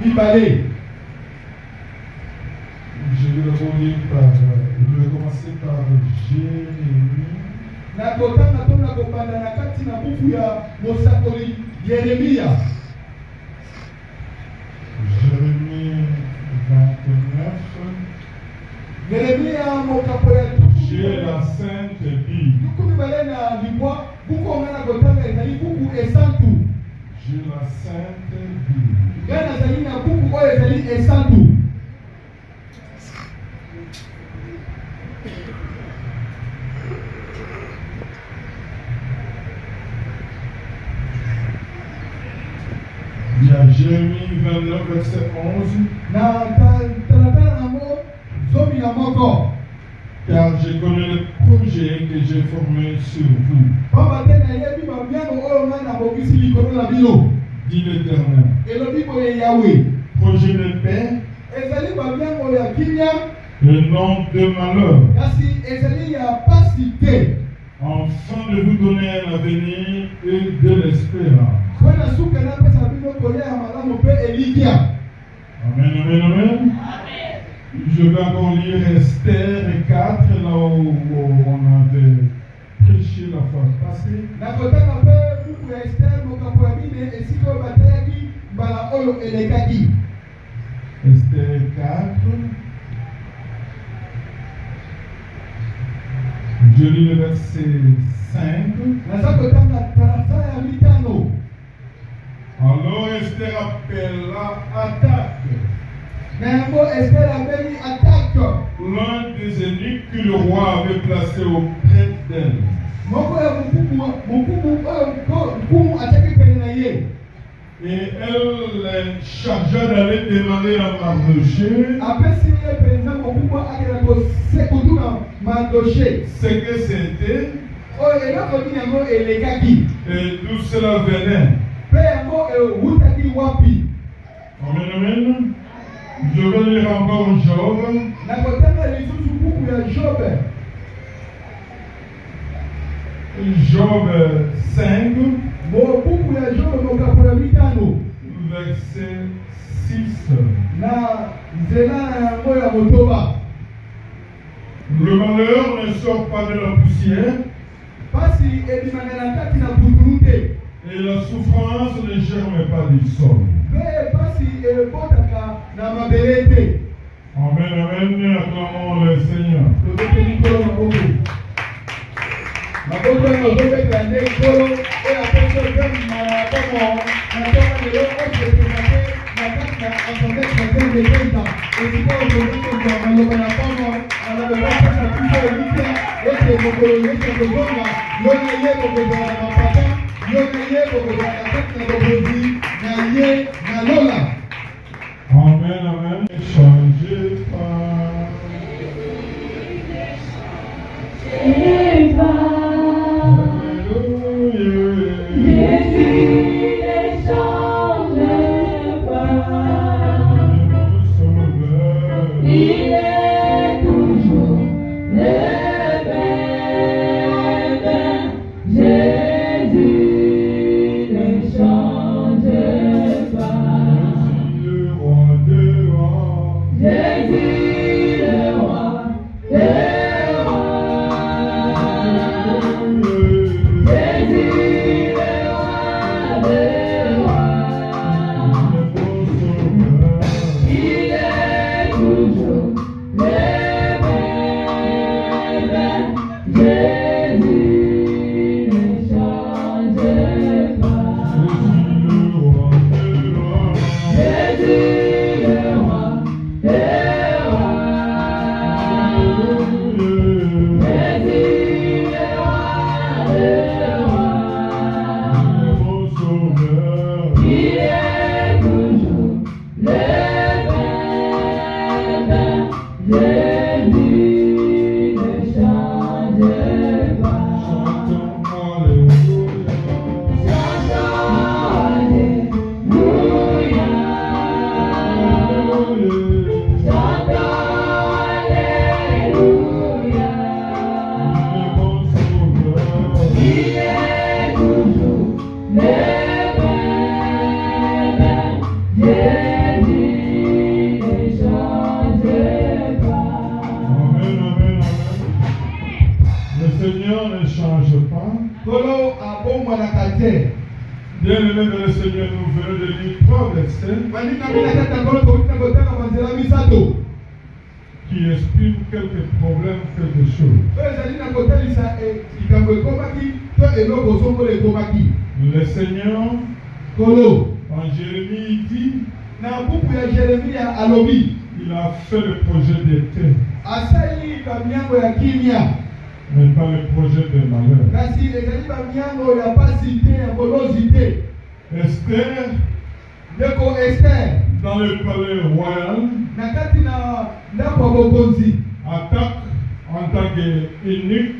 Ibalé. Je vais commencer par Jérémie. Nakotanga tona kobanda na kati na buku ya mosakoli Yeremia. Jérémie 29. Yeremia mokapo ya J'ai la Sainte Bible. Dukumi balena libwa buku ngana kotanga ezali buku esantu. J'ai la Sainte Bible. Gana zali na buku oyo ezali esantu. Il y a Jérémie 29, verset 11. Car je connais le projet que j'ai formé sur vous, dit l'Éternel. Projet de paix et non de malheur, afin de vous donner un avenir et de l'espérance. Amen, amen, amen. Je vais encore lire Esther 4, là où on avait prêché la fois passée. Esther 4. Je lis le verset 5. Alors Esther appela attaque l'un des eunuques que le roi avait placé auprès d'elle. Et elle chargea d'aller demander à Mardochée ce que c'était et d'où cela venait. Amen, amen. Je vais lire encore Job. Job 5, verset 6. Le malheur ne sort pas de la poussière, et la souffrance ne germe pas du sol. Amen, amen, acclamons le Seigneur. Amen, amen. Changez pas. Jésus ne change pas. Bien-aimés dans le Seigneur, nous venons de lire 3 versets qui expriment quelques problèmes, quelque chose. Le Seigneur, en Jérémie, dit il a fait le projet d'été, mais pas le projet de malheur. Esther, dans le palais royal, attaque en tant qu'eunuque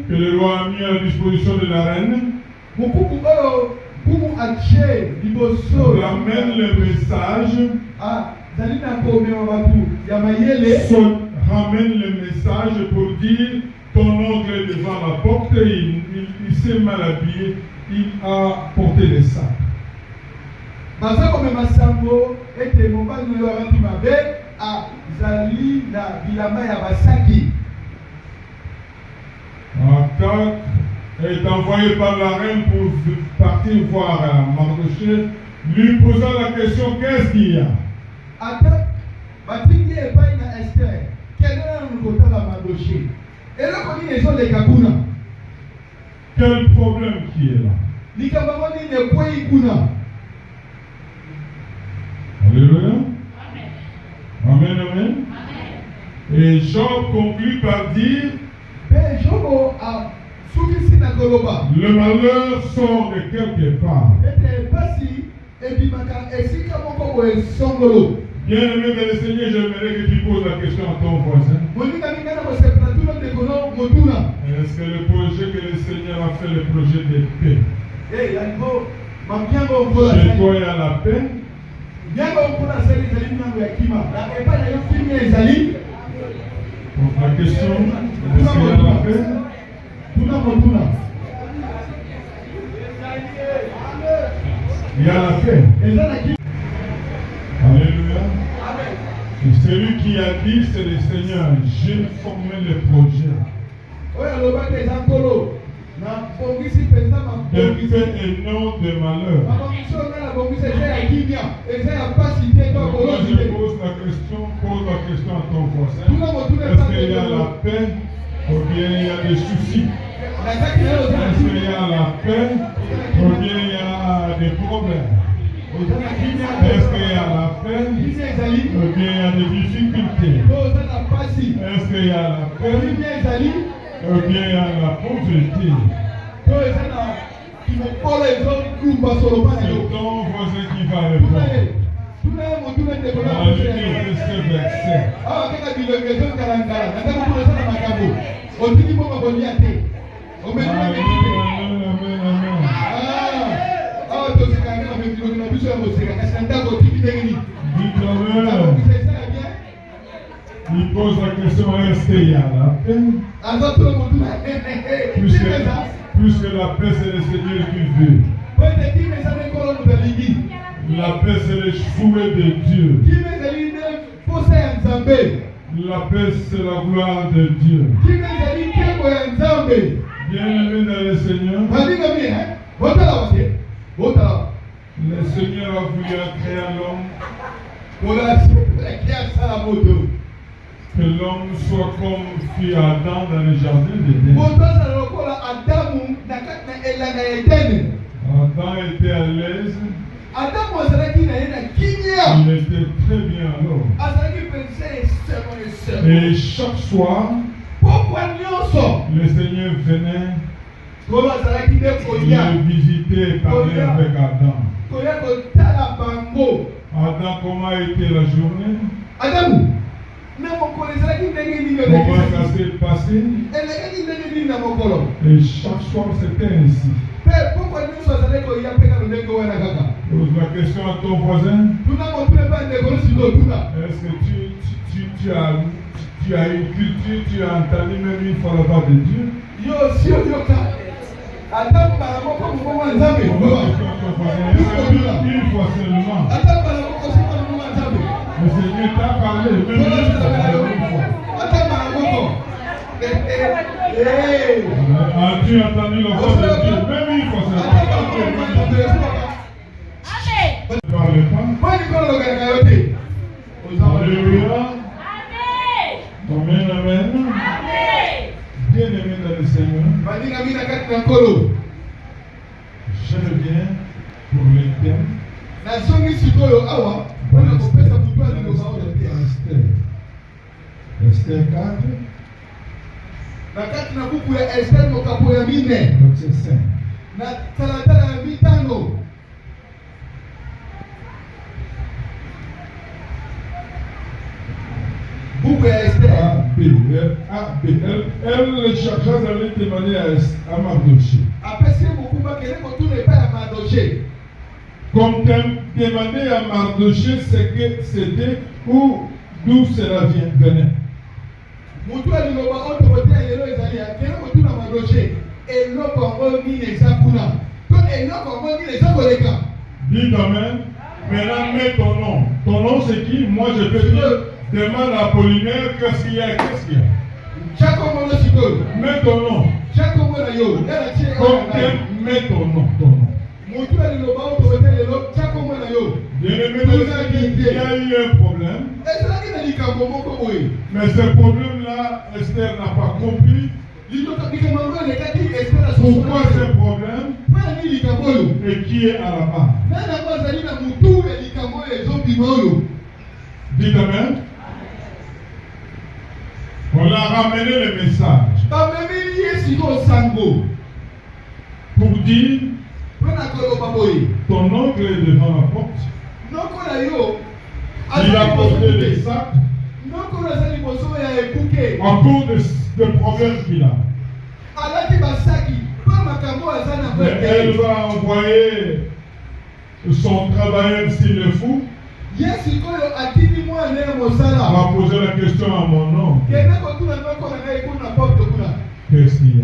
que le roi a mis à la disposition de la reine, ramène le message, ramène le message pour dire ton oncle est devant la porte, il s'est mal habillé, il a porté les sacs. Attaque est envoyé par la reine pour partir voir Mardochée, lui posant la question, qu'est-ce qu'il y a? Quel problème qui est là? Alléluia. Amen, amen. Et Job conclut par dire le malheur sort de quelque part. Bien-aimé dans le Seigneur, j'aimerais que tu poses la question à ton voisin. Est-ce que le projet que le Seigneur a fait, le projet de paix, chez toi il y a la paix? La question, est-ce qu'il y a la paix? Il y a la paix. Alléluia. Et celui qui a dit, c'est le Seigneur. J'ai formé le projet. De paix et non de malheur. Quand je pose la question à ton voisin. Est-ce qu'il y a la paix ou bien il y a des soucis? Est-ce qu'il y a la paix ou bien il y a des problèmes? Est-ce qu'il y a la paix ou bien il y a des difficultés? Est-ce qu'il y a la paix ou bien il y a la pauvreté? C'est ton voisin qui va répondre. On a lu ce verset. Il pose la question, est-ce qu'il y a la paix? Puisque la paix c'est le Seigneur qui veut. La paix c'est le souhait de Dieu. La paix c'est la gloire de Dieu. Bien-aimé dans le Seigneur, le Seigneur a voulu créer l'homme, que l'homme soit comme fit Adam dans le jardin d'Éden. Adam était à l'aise. Il était très bien alors. Et chaque soir, le Seigneur venait le visiter et parler avec Adam. Adam, comment a été la journée? Comment ça s'est passé? Et chaque soir c'était ainsi. Pose la question à ton voisin. Est-ce que tu as une culture, tu as entendu même une fois la voix de Dieu? Une fois seulement. Le Seigneur t'a parlé, même une fois. As-tu entendu la voix de Dieu? Même il faut se parler. Ne parlez pas. Alléluia. Amen, amen. Bien aimé dans le Seigneur. Je reviens pour les thèmes. Esther 4. Verset 5. Elle chercha d'aller demander à Mardoché. Comme demander à Mardoché, c'était d'où cela venait. Dis amen. Maintenant, mets ton nom. Ton nom, c'est qui? Moi, je peux dire, demande à Apollinaire, qu'est-ce qu'il y a? Mets ton nom. Mets ton nom. Bien-aimé, il y a eu un problème. Mais ce problème-là, Esther n'a pas compris. Pourquoi ce problème? Et qui est à la base? Dites amen. On a ramené le message pour dire ton oncle est devant la porte. Il a porté les sacs à cause de problèmes qu'il a. Mais elle va envoyer son travailleur s'il le faut. On va poser la question à mon nom. Qu'est-ce qu'il y a?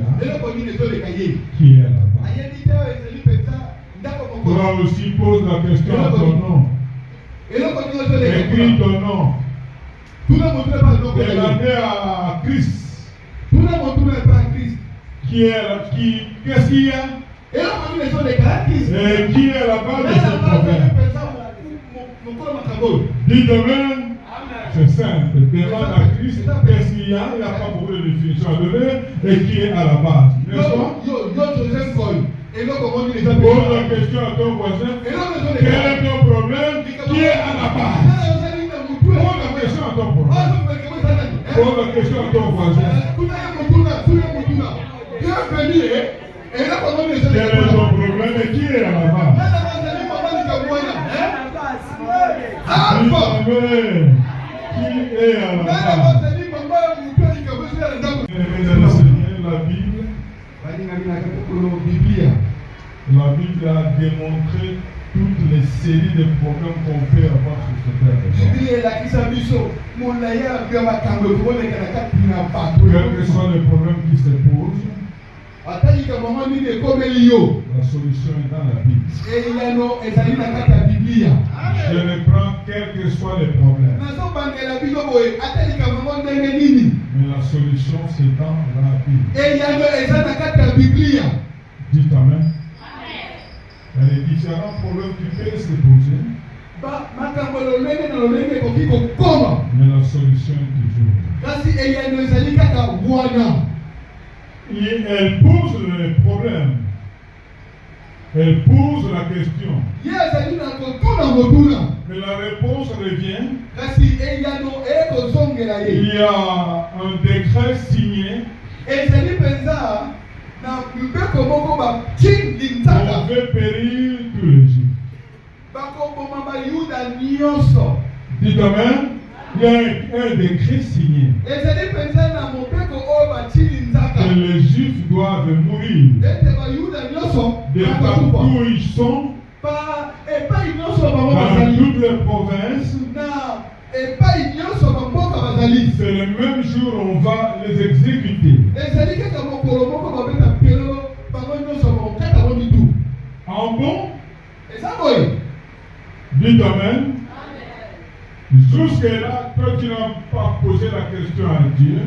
Qui est là-bas? Toi aussi pose la question à ton nom. Écris ton nom. Demandez à Christ. Qu'est-ce qu'il y a? Et qui est là-bas de ce problème? Dis demain, c'est simple. Demande à Christ qu'est-ce qu'il y a. Il n'y a pas beaucoup de définition à donner. Et qui est à la base. N'est-ce pas? Pose la question à ton voisin. Quel est ton problème? Qui est à la base? Pose la question à ton voisin. Pose la question à ton voisin. Quel est ton problème et qui est à la base? Qui est à la base? La Bible a démontré toutes les séries de problèmes qu'on peut avoir sur ce terre. Quels que soient les problèmes qui se posent, la solution est dans la Bible. Je le prends quels que soient les problèmes. Mais la solution c'est dans la Bible. Dites amen. Il y a des différents problèmes qui peuvent se poser. Mais la solution est toujours. Et elle pose le problème. Elle pose la question. Mais la réponse revient. Il y a un décret signé. On fait périr tous les Juifs. Dites amen. Il y a un décret signé. Que les Juifs doivent mourir. De partout où ils sont, dans toutes les provinces, c'est le même jour on va les exécuter. En bon? Dites amen. Jusque-là, toi tu n'as pas posé la question à Dieu.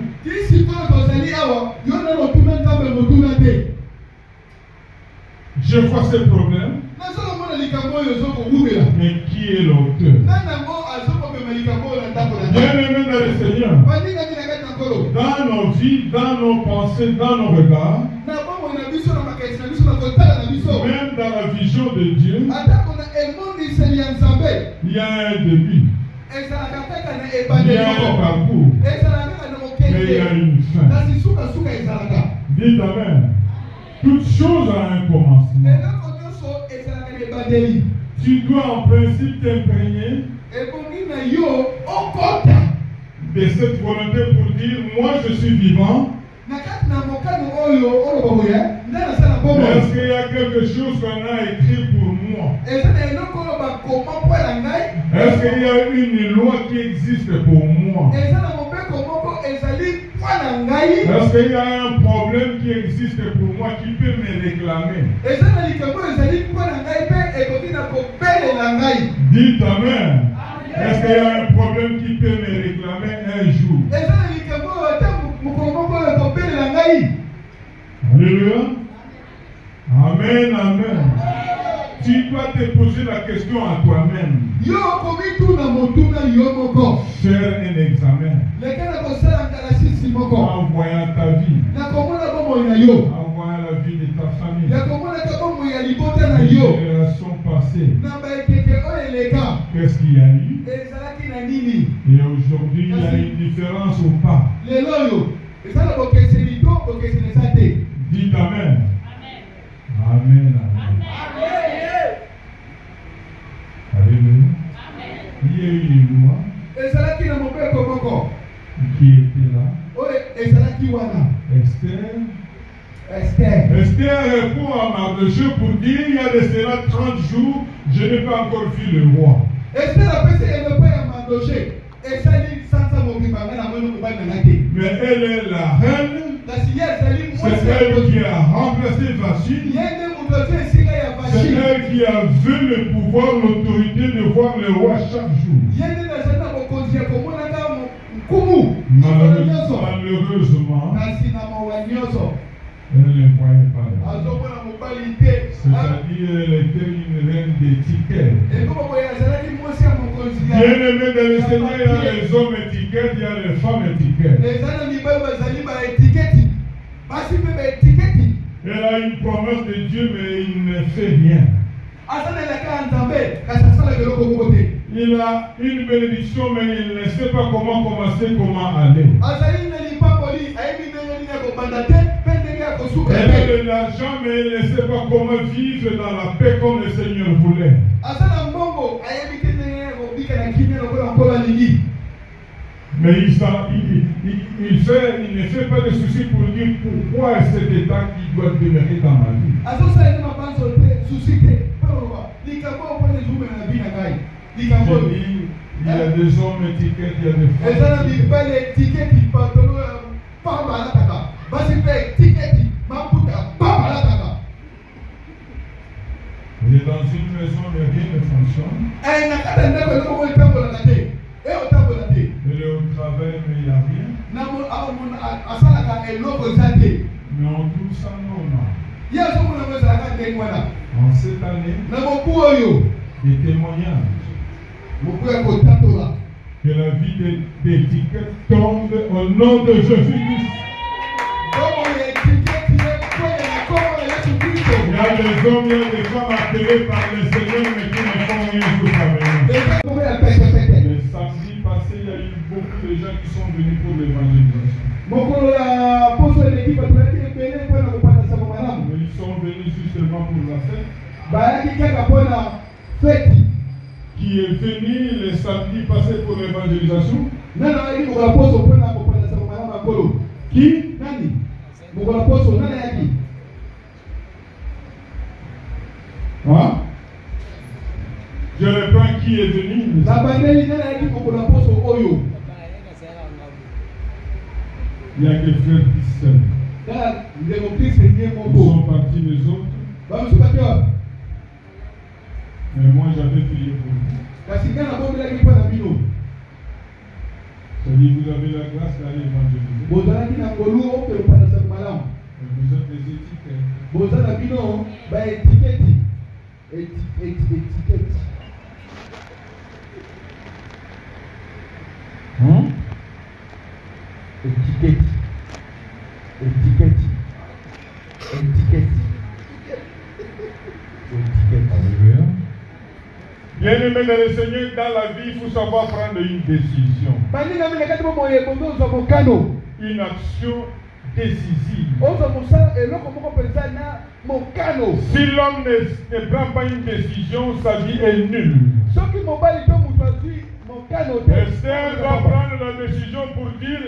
Je vois ce problème. Mais qui est l'auteur? Bien-aimé dans le Seigneur, dans nos vies, dans nos pensées, dans nos regards, même dans la vision de Dieu, il y a un début, il y a un parcours, mais il y a une fin. Dites Amen. Toute chose a un commencement. Tu dois en principe t'imprégner de cette volonté pour dire, moi je suis vivant. Est-ce qu'il y a quelque chose qu'on a écrit pour moi? Est-ce qu'il y a une loi qui existe pour moi? Est-ce qu'il y a un problème qui existe pour moi qui peut me réclamer? Dites Amen. Est-ce qu'il y a un problème qui peut me réclamer un jour? Alléluia. Amen, amen. Tu dois te poser la question à toi-même. Faire un examen. En voyant ta vie. En voyant la vie de ta famille. Les générations passées. Qu'est-ce qu'il y a eu? Et aujourd'hui, il y a une différence ou pas? Dites Amen. Amen. Amen. Alléluia. Il y a eu une loi qui était là. Esther répond à Mardochée pour dire, il y a de cela 30 jours, je n'ai pas encore vu le roi. Mais elle est la reine. C'est elle qui a remplacé Vashti. C'est elle qui avait le pouvoir, l'autorité de voir le roi chaque jour. Malheureusement, elle ne les voyait pas là. C'est-à-dire elle était une reine d'étiquette. Bien aimé dans le Seigneur, il y a les hommes étiquettes, il y a les femmes étiquettes. Elle a une promesse de Dieu, mais il ne fait rien. Il a une bénédiction, mais il ne sait pas comment commencer, comment aller. Elle a de l'argent, mais il ne sait pas comment vivre dans la paix comme le Seigneur voulait. Mais il ne fait pas de soucis pour dire pourquoi cet état qui doit demeurer dans ma vie. Il y a des hommes étiquettes, il y a des femmes étiquettes. Il est dans une maison, mais rien ne fonctionne. Elle est au travail, mais il n'y a rien. Mais on trouve ça normal. En cette année, des témoignages que la vie d'étiquette tombe au nom de Jésus-Christ. Il y a des hommes, il y a des femmes appelées par le Seigneur, mais qui ne font rien jusqu'à maintenant. Le samedi passé, il y a eu beaucoup de gens qui sont venus pour l'évangélisation. Mais ils sont venus justement pour la fête. Qui est venu le samedi passé pour l'évangélisation? Qui? Hein? Je reprends qui est venu. Il y a que frères qui s'aiment. Ils sont partis les autres. Mais moi j'avais prié pour vous. dit, vous avez la grâce d'aller évangéliser. Vous avez des étiquettes. Alléluia. Bien-aimé dans le Seigneur, dans la vie, il faut savoir prendre une décision. Une action décisive. Si l'homme ne prend pas une décision, sa vie est nulle. Esther doit prendre la décision pour dire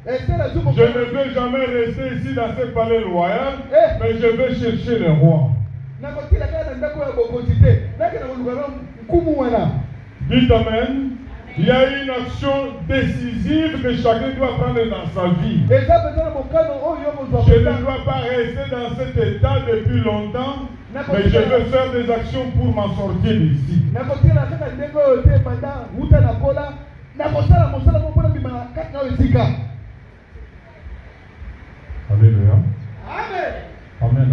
je ne veux jamais rester ici dans ce palais royal, mais je vais chercher le roi. Dites amen. Il y a une action décisive que chacun doit prendre dans sa vie. Je ne dois pas rester dans cet état depuis longtemps, mais je veux faire des actions pour m'en sortir d'ici. Alléluia. Amen. Amen.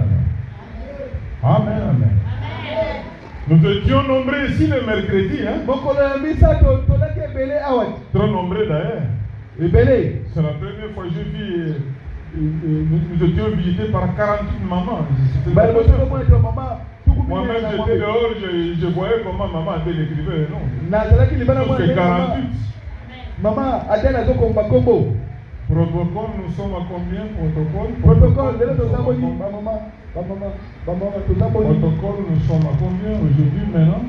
Amen. Amen. Nous étions nombreux ici le mercredi. Trop nombreux d'ailleurs. C'est la première fois que j'ai vu. Nous étions visités par 48 mamans. Moi-même j'étais dehors, je voyais comment maman Adèle écrivait le nom. C'est 48. Maman Adèle a dit protocole, nous sommes à combien? Protocole, nous sommes à combien aujourd'hui maintenant?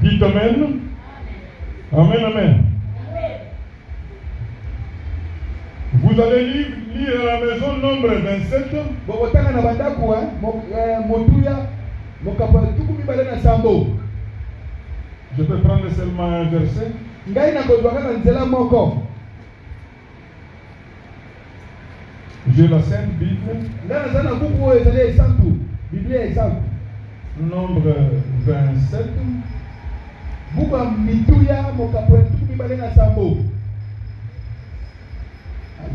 Dites amen. Amen, amen. Vous allez lire à la maison nombre 27. Je peux prendre seulement un verset. J'ai la Sainte Bible. Nombre 27.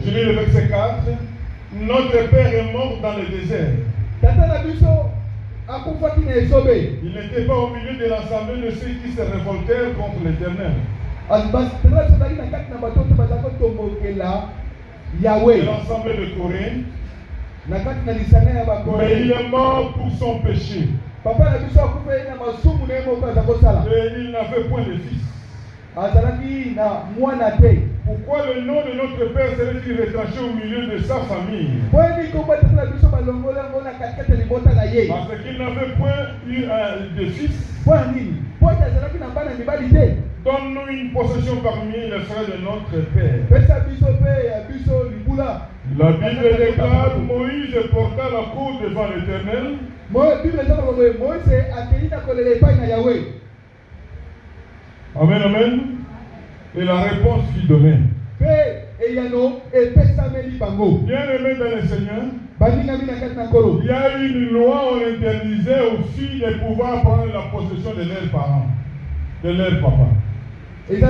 Je lis le verset 4. Notre Père est mort dans le désert. Il n'était pas au milieu de l'assemblée de ceux qui se révoltèrent contre l'Éternel. De l'assemblée de Corée. Mais il est mort pour son péché. Et il n'avait point de fils. Pourquoi le nom de notre Père serait-il retranché au milieu de sa famille? Parce qu'il n'avait point eu de fils. Donne-nous une possession parmi les frères de notre Père. La Bible déclare Moïse porta la cause devant l'Éternel. Amen, amen. Et la réponse fut donnée. Bien-aimé dans le Seigneur, il y a une loi où on interdisait aux filles de pouvoir prendre la possession de leurs parents, de leur papa. Ce n'est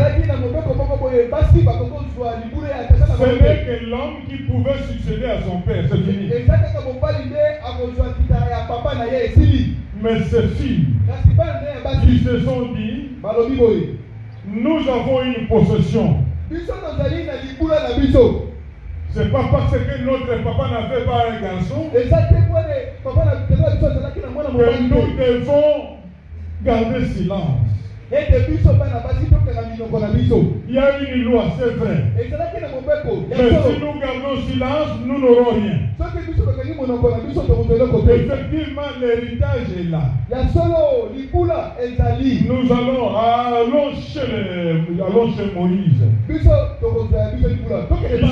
que l'homme qui pouvait succéder à son père, c'est fini. Mais ces filles qui se sont dit, nous avons une possession. C'est pas parce que notre papa n'avait pas un garçon que nous devons garder silence. Il y a une loi, c'est vrai. Mais si nous gardons silence, nous n'aurons rien. Effectivement, l'héritage est là. Nous allons chez Moïse. Ils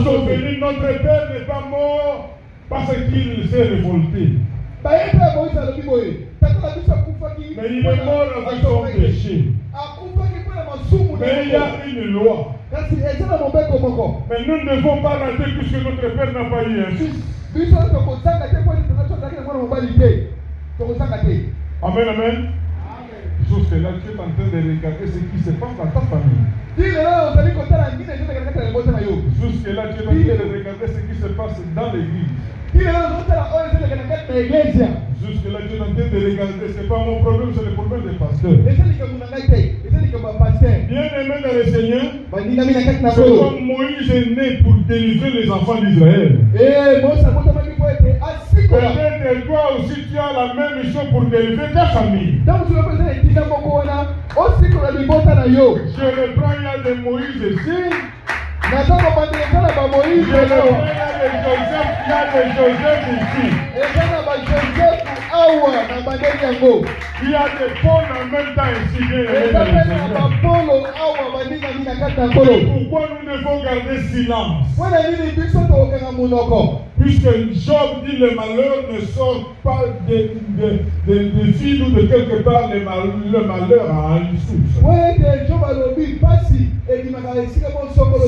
sont venus, notre père n'est pas mort parce qu'il s'est révolté. Mais il est mort avec son péché. Mais il y a une loi. Mais nous ne devons pas rater puisque notre père n'a pas eu un fils. Amen, amen. Jusque-là, tu es en train de regarder ce qui se passe dans ta famille. Jusque-là, tu es en train de regarder ce qui se passe dans l'église. Jusque-là, tu es en train de regarder, ce n'est pas mon problème, c'est le problème des pasteurs. Bien-aimé dans le Seigneur, c'est comme Moïse est né pour délivrer les enfants d'Israël. Peut-être toi aussi tu as la même mission pour délivrer ta famille. Je reprends, il y a des Moïse ici. Il y a des Joseph ici. Il y a des Paul en même temps ici. Pourquoi nous devons garder silence? Puisque Job dit le malheur ne sort pas de fil ou de quelque part, le malheur a une source.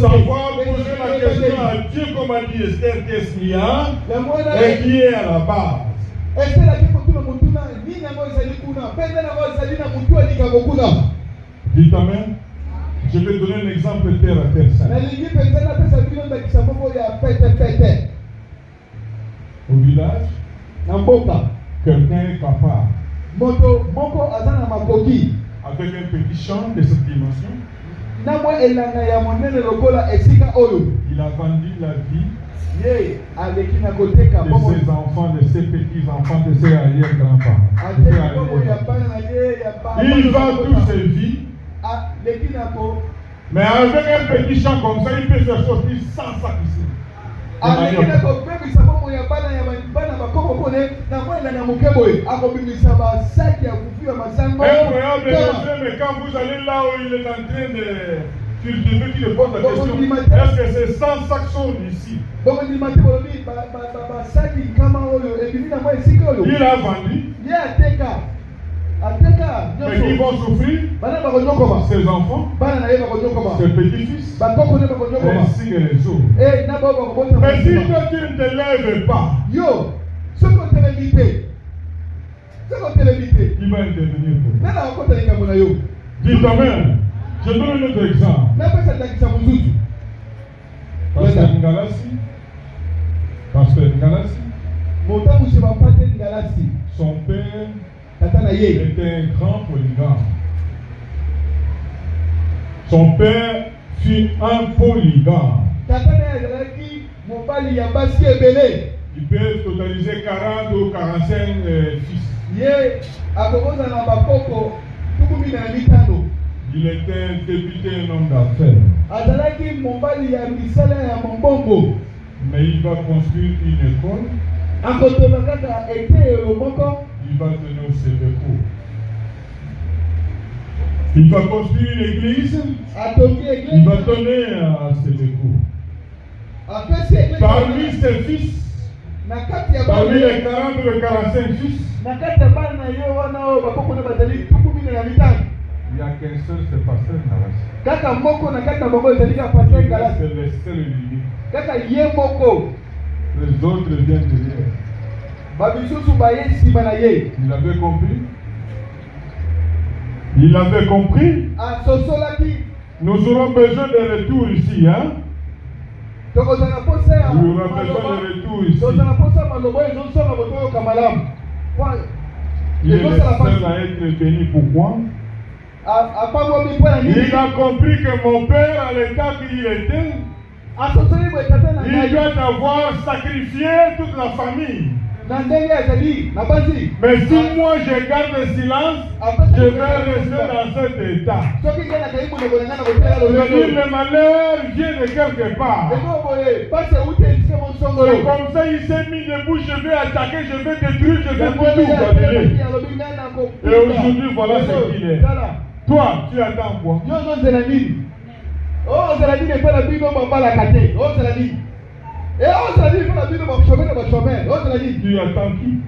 Savoir poser la question à Dieu comme a dit Esther, qu'est-ce qu'il y a et qui est à la base. Dites amen. Je vais donner un exemple terre à terre simple. Au village, quelqu'un est capable, avec un petit champ de cette dimension, il a vendu la vie de ses enfants, de ses petits-enfants, de ses arrière-grands-parents. Il vend toutes ses vies. Mais avec un petit champ comme ça, il peut se sortir sans sacrifice. Un mais quand vous allez là où il est en train de cultiver, qui le pose la question, est-ce que c'est 100 sacs sont ici? Il a vendu. Mais ils vont souffrir, ses enfants, ses petits-fils, ainsi que les autres. Mais si toi tu ne te lèves pas, il va intervenir pour toi. Dis amen. Je donne un autre exemple. Pasteur Ngalassi, son père était un grand polygame. Son père fut un polygame. Il peut totaliser 40 ou 45 fils. Il était un député, un homme d'affaires. Mais il va construire une école. Il va donner au Sévéco. Il va construire une église. Il va donner à Sévéco. Parmi ses fils, parmi les 40 ou les 45 fils, il n'y a qu'un seul, c'est Pasteur Ngalassi. C'est le seul unique. Les autres viennent derrière. Il avait compris. Il avait compris. Nous aurons besoin de retour ici. Hein? Nous aurons besoin de retour ici. Il est le seul à être béni. Pourquoi? Il a compris que mon père, à l'état qu'il était, il doit avoir sacrifié toute la famille. Mais si moi je garde le silence, je vais rester dans cet état. Le malheur vient de quelque part. C'est comme ça, il s'est mis debout, je vais attaquer, je vais détruire, je vais tout balayer. Et aujourd'hui, voilà ce qu'il est. Toi, tu attends quoi? Tu attends qui?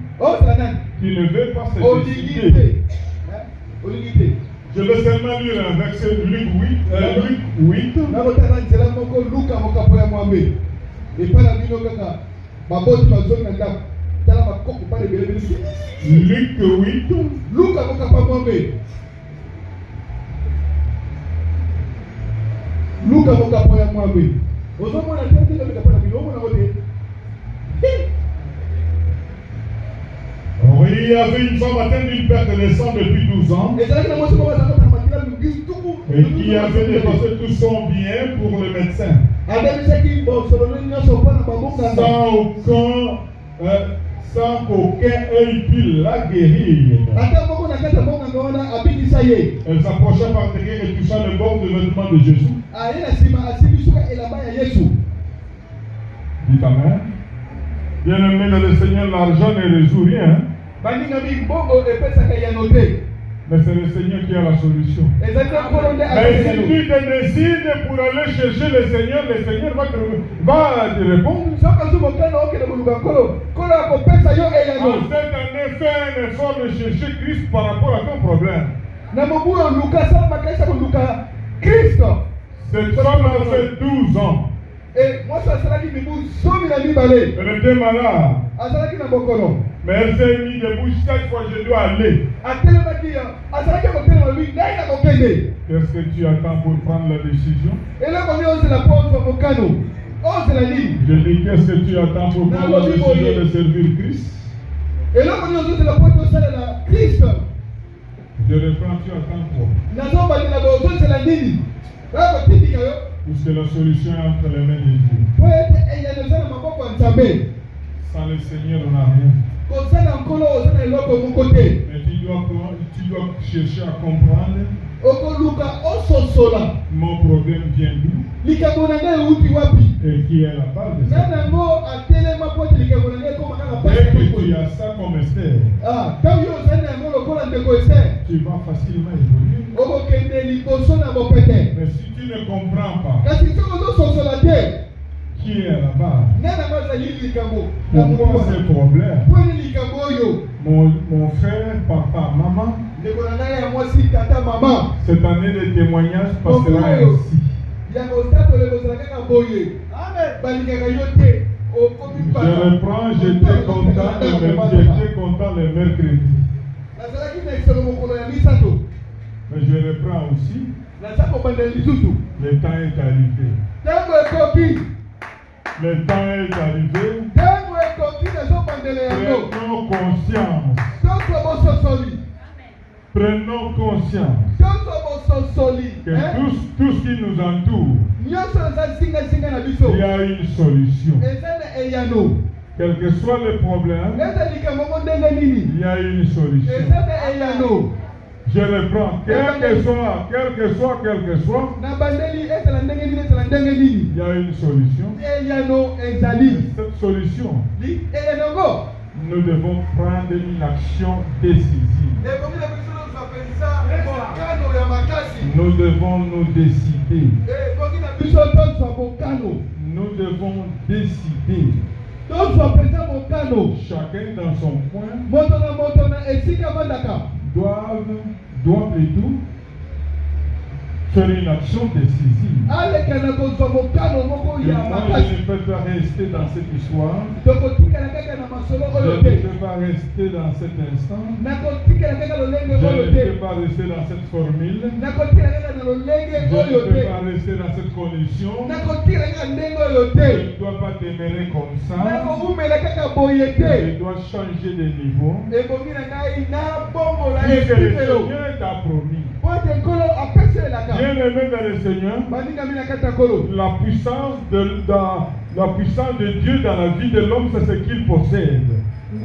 Tu ne veux pas se décider. Je vais seulement lire un verset Luc 8. baboti bazongi na ndako tala bakoko pale belebele. Luc 8. Luka mokapa mwambe. Luka mokapa ya mwambe. Ozomona tete le mokapa na bilomo na wote. Oui, il y avait une femme atteinte d'une perte de sang depuis 12 ans. Et qui avait dépensé tout son bien pour le médecin. Sans qu'aucun œil puisse la guérir. Elle s'approcha par terre et toucha le bord du vêtement de Jésus. Dites amen. Bien-aimé dans le Seigneur, l'argent ne résout rien. Mais c'est le Seigneur qui a la solution. Mais si tu te décides pour aller chercher le Seigneur va te répondre. En cette année, fais un effort de chercher Christ par rapport à ton problème. Cette femme a fait 12 ans. Elle était malade. Mais elle s'est mise debout chaque fois je dois aller. Qu'est-ce que tu attends pour prendre la décision? Je dis qu'est-ce que tu attends pour prendre la décision de servir Christ? Je reprends, tu attends quoi? Puisque la solution est entre les mains de Dieu. Sans le Seigneur, on n'a rien. Mais tu dois chercher à comprendre. Mon problème vient d'où? Et qui est la part de ça? Dès que tu as ça comme Esther, tu vas facilement évoluer. Mais si tu ne comprends pas qui est là-bas, pourquoi ces problèmes? Mon frère, papa, maman, cette année de témoignage passera ainsi. Je reprends, j'étais content le mercredi. Mais je reprends aussi. Le temps est arrivé. Le temps est arrivé. Prenons conscience. Prenons conscience que tout ce qui nous entoure, il y a une solution. Quel que soit le problème, il y a une solution. Je reprends, quel que soit, il y a une solution. Cette solution, nous devons prendre une action décisive. Nous devons nous décider. Nous devons décider. Chacun dans son coin doit plutôt faire une action décisive. Et moi, je ne peux pas rester dans cette histoire. Je ne peux pas rester dans cet instant. Je ne peux pas rester dans cette formule. Je ne peux pas rester dans cette condition. Je ne dois pas demeurer comme ça. Je dois changer de niveau. Puisque le Seigneur t'a promis. Bien-aimé dans le Seigneur, la puissance de Dieu dans la vie de l'homme, c'est ce qu'il possède. La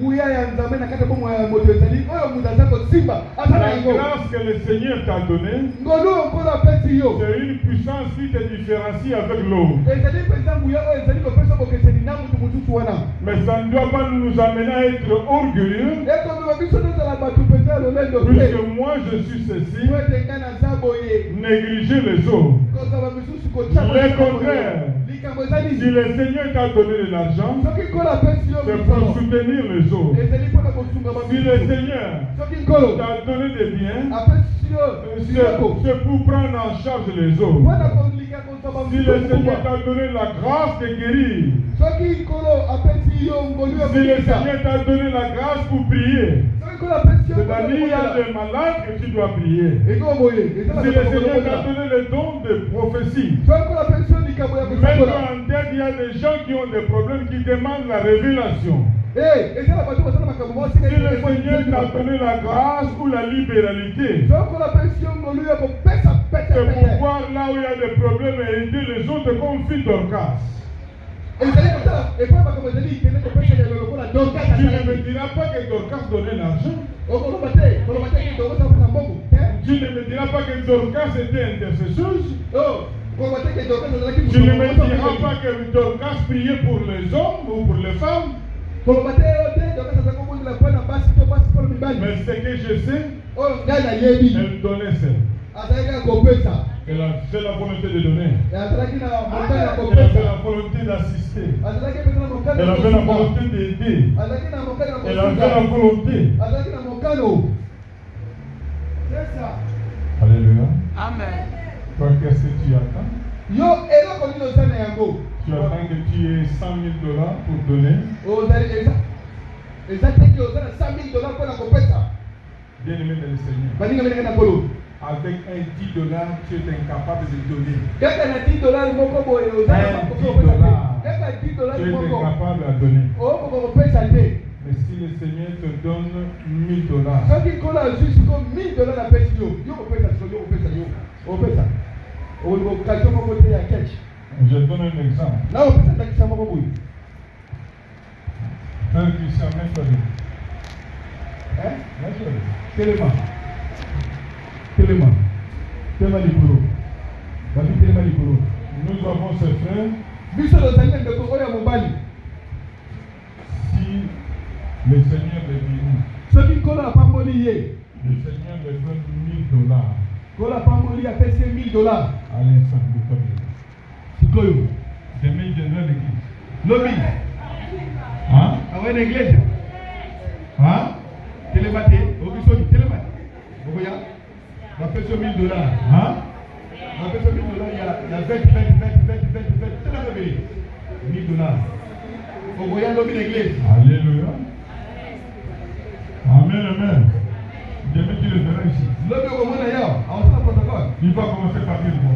grâce que le Seigneur t'a donnée, c'est une puissance qui te différencie avec l'autre. Mais ça ne doit pas nous amener à être orgueilleux. Puisque moi je suis ceci, négliger les autres. Le contraire. Si le Seigneur t'a donné de l'argent, c'est pour soutenir les autres. Si le Seigneur t'a donné des biens, c'est pour prendre en charge les autres. Si le Seigneur t'a donné la grâce de guérir, si le Seigneur t'a donné la grâce pour prier, c'est-à-dire il y a des malades et tu dois prier. Si le Seigneur t'a donné le don de prophétie, maintenant en tête, il y a des gens qui ont des problèmes qui demandent la révélation. Si le Seigneur t'a donné la grâce ou la libéralité, c'est pour voir là où il y a des problèmes et aider les autres comme fils Dorcas. Tu ne me diras pas que Dorcas donnait l'argent. Tu ne me diras pas que Dorcas était intercesseuse. Tu ne me diras pas que Dorcas priait pour les hommes ou pour les femmes. Mais ce que je sais, elle donnait celle. Elle a fait la volonté de donner. Elle a fait la volonté d'assister. Elle a fait la volonté d'aider. Elle a fait la volonté. Alléluia. Amen. Toi, qu'est-ce que tu attends? Tu attends que tu aies $100,000 pour donner. Bien aimé dans le Seigneur. Avec un $10, tu es incapable de donner. $10, tu es incapable de donner. Mais si le Seigneur te donne $1,000, je donne un exemple. Un Christian, mets-toi. Nous avons ce frère. Si le Seigneur le bénit, le Seigneur le donne $1,000. À l'instant, demain, il viendra à l'église. Hein? Hein? Télématé, télématé. Vous voyez? La personne $1,000. Hein? La personne $1,000, il y a 20, $1,000. Vous voyez l'homme de l'église? Alléluia. Amen, amen. Demain, tu le verras ici. L'homme au monde d'ailleurs, il va commencer par dire quoi?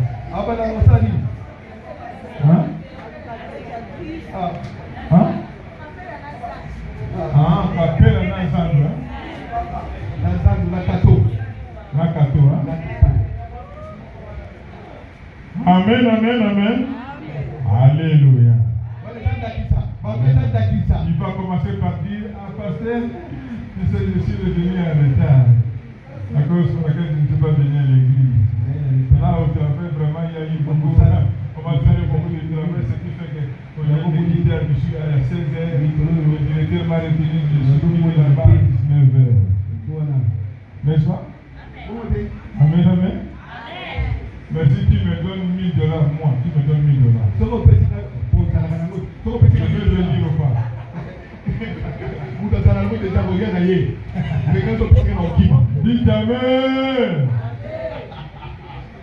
Hein? Hein? Ah, papier là ensemble. La cato, hein? Amen, amen, amen. Alléluia. Il va commencer par dire, ah, pasteur, je suis revenu en retard. À cause de laquelle je ne suis pas venu à l'église. Là, au travail, vraiment, il y a eu beaucoup de travail. On va faire beaucoup de travail, ce qui fait que on a une leader, je suis à 16h, le directeur m'a retenu, je suis venu là-bas à 19h. N'est-ce pas? Amen, amen. Mais si tu me donnes $1,000, moi, tu me donnes $1,000. Je veux le dire ou pas? Dites amen.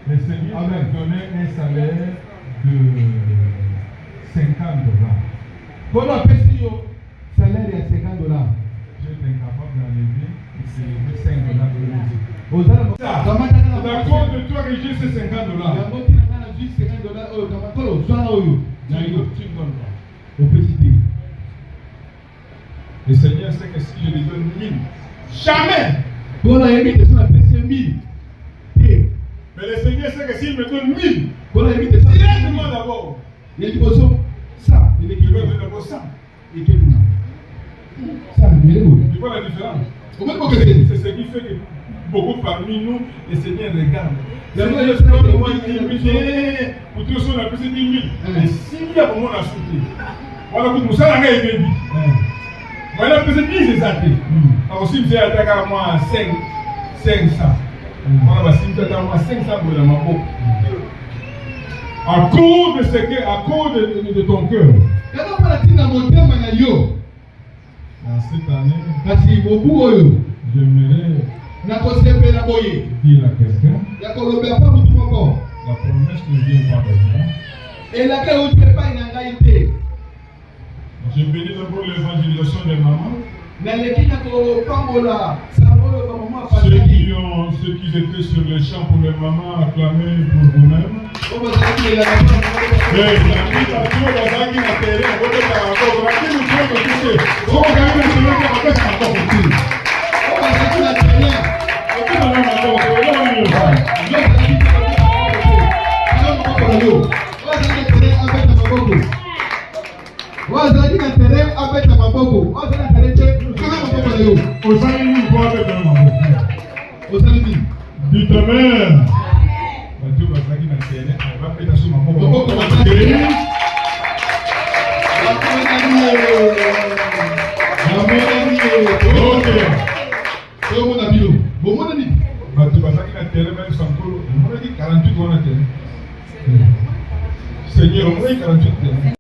Le Seigneur m'a donné un salaire de $50. Quand on appelle salaire de $50, j'étais incapable d'enlever $5 de l'église. D'accord de toi que j'ai ces $50. Le Seigneur sait que si je lui donne 1000, jamais. Mais le Seigneur sait que s'il me donne 1000, directement d'abord, il va me donner d'abord 100. Tu vois la différence? C'est ce qui fait que beaucoup parmi nous, le Seigneur regarde. Pour tout ça, on a plus de 10 000. Mais s'il y a vraiment la souté, voilà, pour ça, on a gagné. Voilà, plus de 10 exacts. Alors, si vous avez à moi 500, voilà, si vous avez à moi 500 pour la mambo, à cause de ce que, à cause de ton cœur. Dans cette année, j'aimerais dire à quelqu'un La promesse ne vient pas de moi. Et laquelle vous ne pas une réalité. Je bénis d'abord l'évangélisation des mamans. Ceux qui étaient sur les champs pour les mamans, acclamez pour vous-même.